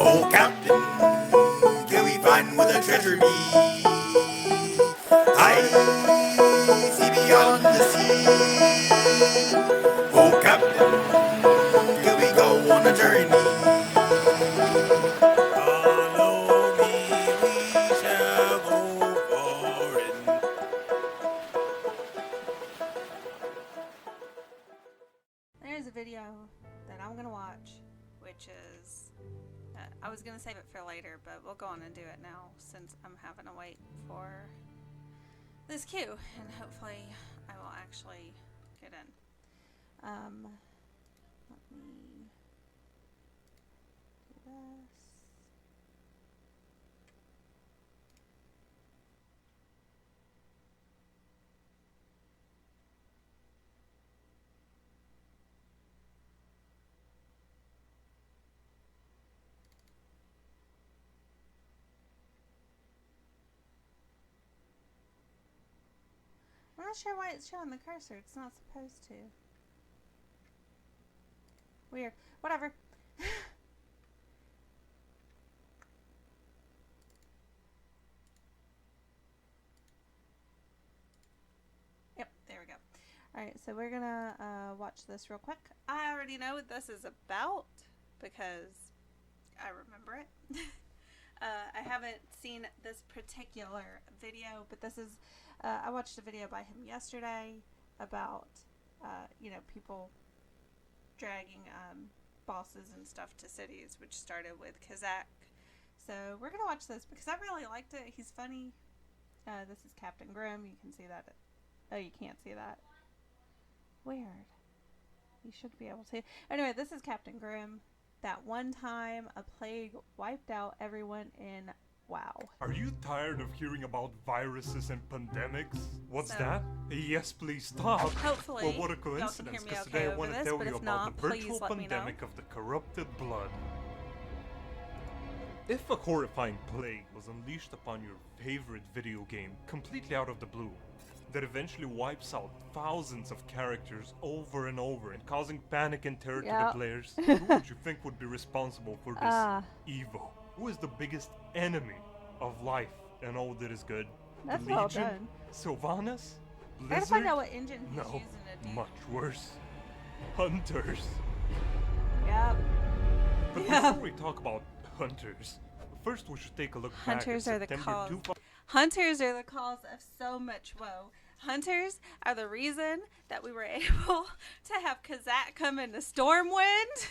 Oh, Captain, till we find where the treasure be. I see beyond the sea. Oh, Captain, till we go on a journey. Follow me, we shall go foreign. There's a video that I'm gonna watch, which is I was gonna save it for later, but we'll go on and do it now since I'm having to wait for this queue, and hopefully I will actually get in. Let me do this. I'm not sure why it's showing the cursor. It's not supposed to. Weird. Whatever. Yep, there we go. Alright, so we're gonna watch this real quick. I already know what this is about because I remember it. I haven't seen this particular video, but this is I watched a video by him yesterday about people dragging bosses and stuff to cities, which started with Kazakh. So we're gonna watch this because I really liked it. He's funny. This is Captain Grimm. You can see that. Oh, you can't see that. Weird. You should be able to. Anyway, this is Captain Grimm. That one time a plague wiped out everyone in WoW. Are you tired of hearing about viruses and pandemics? What's that? Yes, please stop. Hopefully, well, what a coincidence, because today I want to tell you about the virtual pandemic of the corrupted blood. If a horrifying plague was unleashed upon your favorite video game completely out of the blue, that eventually wipes out thousands of characters over and over and causing panic and terror to the players, who would you think would be responsible for this evil? Who is the biggest enemy of life and all that is good? That's the well Legion? done. Sylvanas? Blizzard? I gotta find out what engine he's No, using to do. much worse. Hunters. Yep. But before we talk about hunters, first we should take a look Hunters back are at the September cause. 2000. Hunters are the cause of so much woe. Hunters are the reason that we were able to have Kazakh come into Stormwind.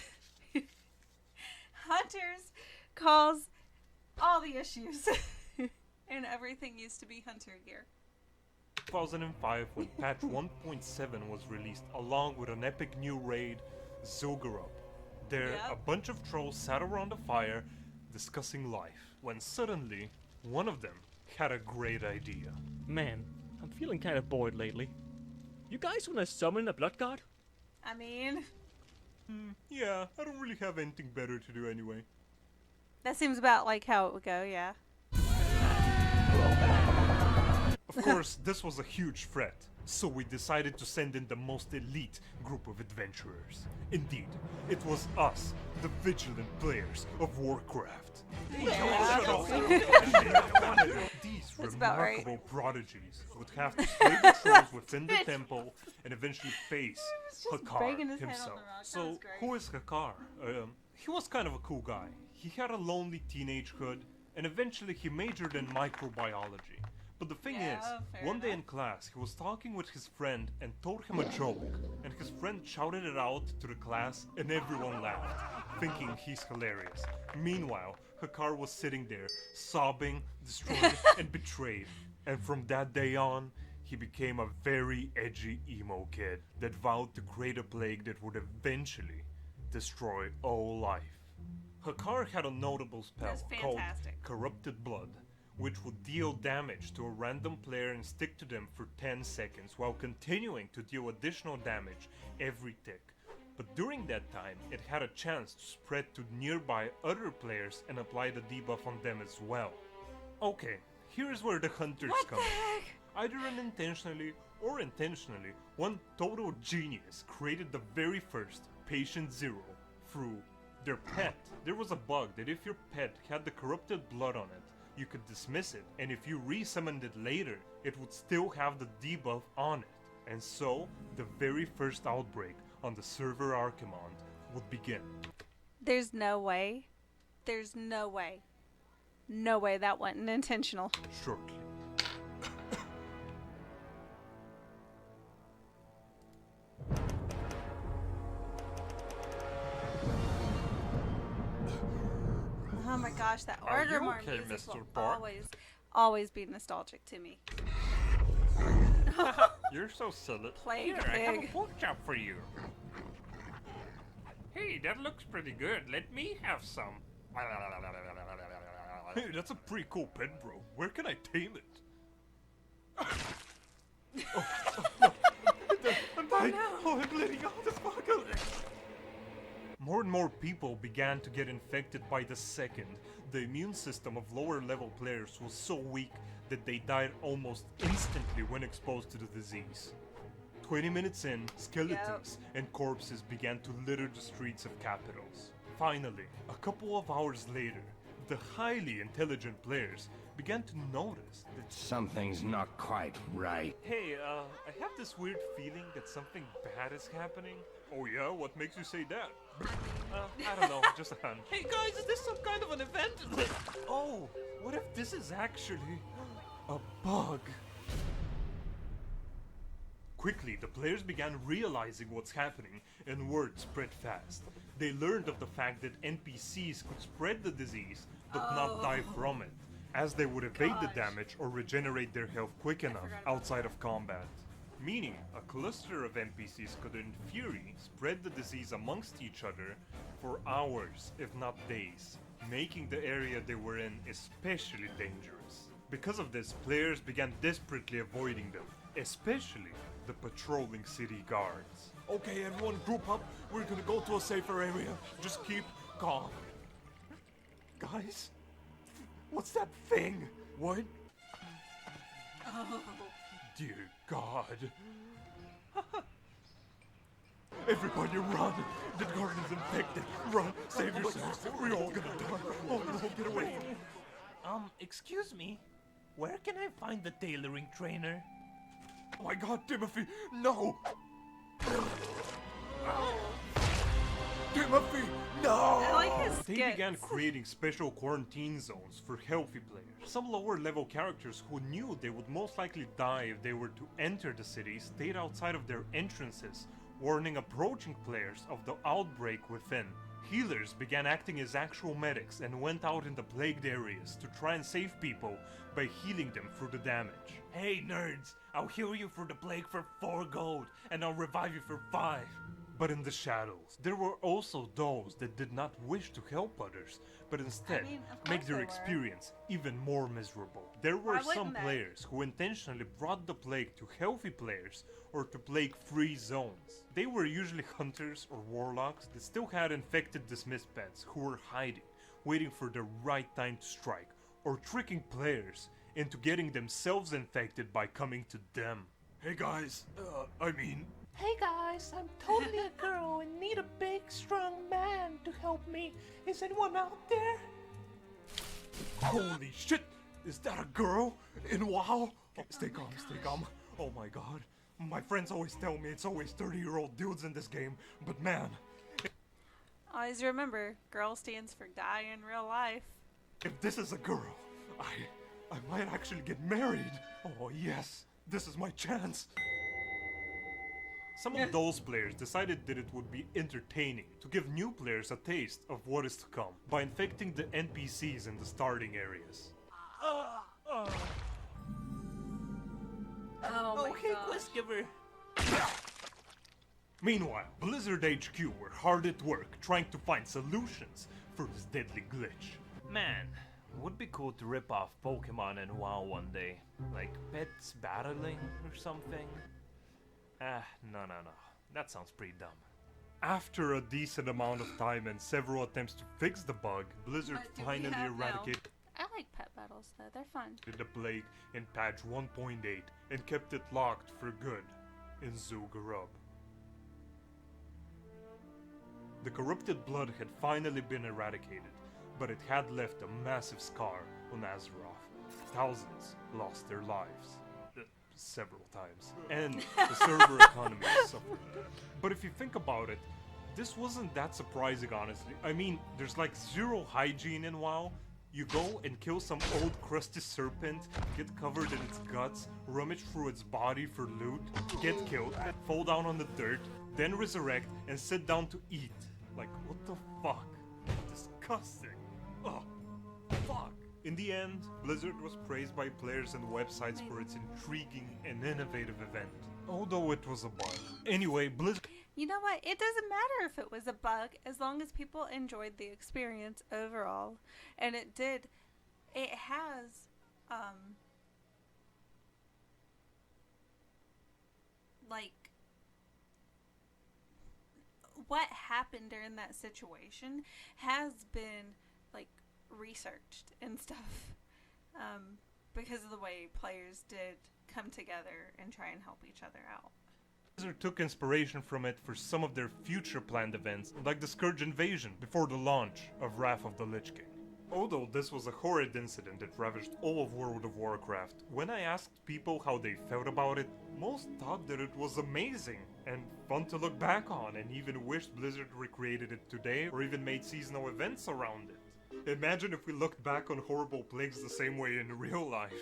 Hunters cause all the issues. And everything used to be hunter gear. 2005, when patch 1.7 was released, along with an epic new raid, Zogarup. There, a bunch of trolls sat around a fire, discussing life, when suddenly, one of them had a great idea. Man, I'm feeling kind of bored lately. You guys wanna summon a blood god? I mean, Yeah, I don't really have anything better to do anyway. that seems about like how it would go, yeah. Of course, this was a huge threat, so we decided to send in the most elite group of adventurers. Indeed, it was us, the vigilant players of Warcraft. These That's about right. remarkable prodigies would have to slay the trolls within the temple and eventually face banging Hakar his head on himself. the rock. So, Sounds great. who is Hakar? He was kind of a cool guy. He had a lonely teenagehood, and eventually he majored in microbiology. But the thing is, fair one day enough. in class, he was talking with his friend and told him a joke, and his friend shouted it out to the class, and everyone laughed, thinking he's hilarious. Meanwhile, Hakar was sitting there, sobbing, destroyed, and betrayed. And from that day on, he became a very edgy emo kid that vowed to create a plague that would eventually destroy all life. Hakar had a notable spell That's called fantastic. Corrupted Blood, which would deal damage to a random player and stick to them for 10 seconds while continuing to deal additional damage every tick. But during that time, it had a chance to spread to nearby other players and apply the debuff on them as well. Okay, here's where the hunters come in. Either unintentionally or intentionally, one total genius created the very first Patient Zero through Their pet. There was a bug that if your pet had the corrupted blood on it, you could dismiss it, and if you re-summoned it later, it would still have the debuff on it. And so, the very first outbreak on the server Archimond would begin. There's no way. There's no way. No way that wasn't intentional. Shortly. Oh my gosh, that Are you Orgrimmar okay, music Mr. will Bark? always be nostalgic to me. You're so silly. Plague Here, I have a pig. pork chop for you. Hey, that looks pretty good. Let me have some. Hey, that's a pretty cool pet, bro. Where can I tame it? I'm dying. Oh, I'm bleeding out. This fuck. More and more people began to get infected by the second. The immune system of lower level players was so weak that they died almost instantly when exposed to the disease. 20 minutes in, skeletons and corpses began to litter the streets of capitals. Finally, a couple of hours later, the highly intelligent players began to notice that Something's not quite right. hey, I have this weird feeling that something bad is happening. Oh yeah? What makes you say that? I don't know, just a hunch. Hey guys, is this some kind of an event? Oh, what if this is actually a bug? Quickly, the players began realizing what's happening, and word spread fast. They learned of the fact that NPCs could spread the disease, but not die from it, as they would evade the Gosh. damage or regenerate their health quick enough forgot about outside of combat. Meaning, a cluster of NPCs could in theory spread the disease amongst each other for hours, if not days, making the area they were in especially dangerous. Because of this, players began desperately avoiding them, especially the patrolling city guards. Okay, everyone group up. We're gonna go to a safer area. Just keep calm. Guys? What's that thing? What? Oh. Dear God. Everybody run! The garden is infected! Run! Save yourselves! We're all gonna die! Oh no, get away! Excuse me? Where can I find the tailoring trainer? Oh my God, Timothy! No! Timothy! No! I like his They skits. began creating special quarantine zones for healthy players. Some lower level characters who knew they would most likely die if they were to enter the city stayed outside of their entrances, warning approaching players of the outbreak within. Healers began acting as actual medics and went out in the plagued areas to try and save people by healing them through the damage. Hey nerds, I'll heal you for the plague for 4 gold, and I'll revive you for 5. But in the shadows, there were also those that did not wish to help others, but instead of make course their they were. experience even more miserable. There were Why some wouldn't they? players who intentionally brought the plague to healthy players or to plague-free zones. They were usually hunters or warlocks that still had infected dismissed pets who were hiding, waiting for the right time to strike, or tricking players into getting themselves infected by coming to them. Hey guys, Hey guys, I'm totally a girl and need a big, strong man to help me. Is anyone out there? Holy shit! Is that a girl? In WoW? Oh, stay calm, stay calm. Oh my God. My friends always tell me it's always 30-year-old dudes in this game, but man, Always remember, girl stands for guy in real life. if this is a girl, I might actually get married. Oh yes, this is my chance. Some of those players decided that it would be entertaining to give new players a taste of what is to come by infecting the NPCs in the starting areas. Oh my gosh. Giver. Meanwhile, Blizzard HQ were hard at work trying to find solutions for this deadly glitch. Man, would be cool to rip off Pokemon and WoW one day. Like pets battling or something. No. That sounds pretty dumb. After a decent amount of time and several attempts to fix the bug, Blizzard What do we finally have now? eradicated I like pet battles though, they're fun. the plague in patch 1.8 and kept it locked for good in Zul'Gurub. The corrupted blood had finally been eradicated, but it had left a massive scar on Azeroth. Thousands lost their lives. Several times. And the server economy suffered. But if you think about it, this wasn't that surprising, honestly. I mean, there's like zero hygiene in WoW. You go and kill some old crusty serpent, get covered in its guts, rummage through its body for loot, get killed, fall down on the dirt, then resurrect, and sit down to eat. Like, what the fuck? Disgusting. Ugh. Fuck. In the end, Blizzard was praised by players and websites for its intriguing and innovative event, although it was a bug. Anyway, Blizzard... You know what? It doesn't matter if it was a bug, as long as people enjoyed the experience overall. And it did. It has, like, what happened during that situation has been, like, researched and stuff, because of the way players did come together and try and help each other out. Blizzard took inspiration from it for some of their future planned events, like the Scourge Invasion before the launch of Wrath of the Lich King. Although this was a horrid incident that ravaged all of World of Warcraft, when I asked people how they felt about it, most thought that it was amazing and fun to look back on, and even wished Blizzard recreated it today or even made seasonal events around it. Imagine if we looked back on horrible plagues the same way in real life.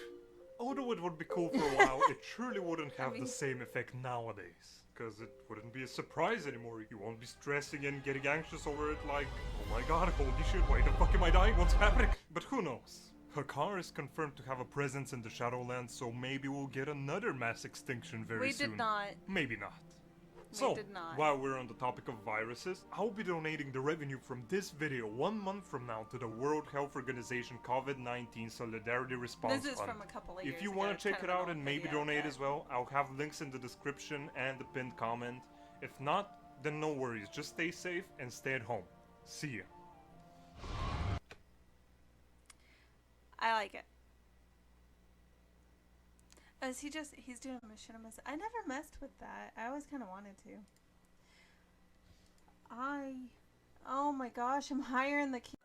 Although it would be cool for a while, it surely wouldn't have the same effect nowadays. Because it wouldn't be a surprise anymore. You won't be stressing and getting anxious over it like, oh my god, holy shit, why the fuck am I dying? What's happening? But who knows? Hakar is confirmed to have a presence in the Shadowlands, so maybe we'll get another mass extinction very soon. We did not. Maybe not. We So, did not. while we're on the topic of viruses, I'll be donating the revenue from this video 1 month from now to the World Health Organization COVID-19 Solidarity Response This is Fund. from a couple of years If you ago. want It's to check kind it of an out and old maybe video, donate but- as well, I'll have links in the description and the pinned comment. If not, then no worries, just stay safe and stay at home. See ya. I like it. Oh, is he's doing machinima. I never messed with that. I always kind of wanted to. Oh my gosh, I'm higher in the key.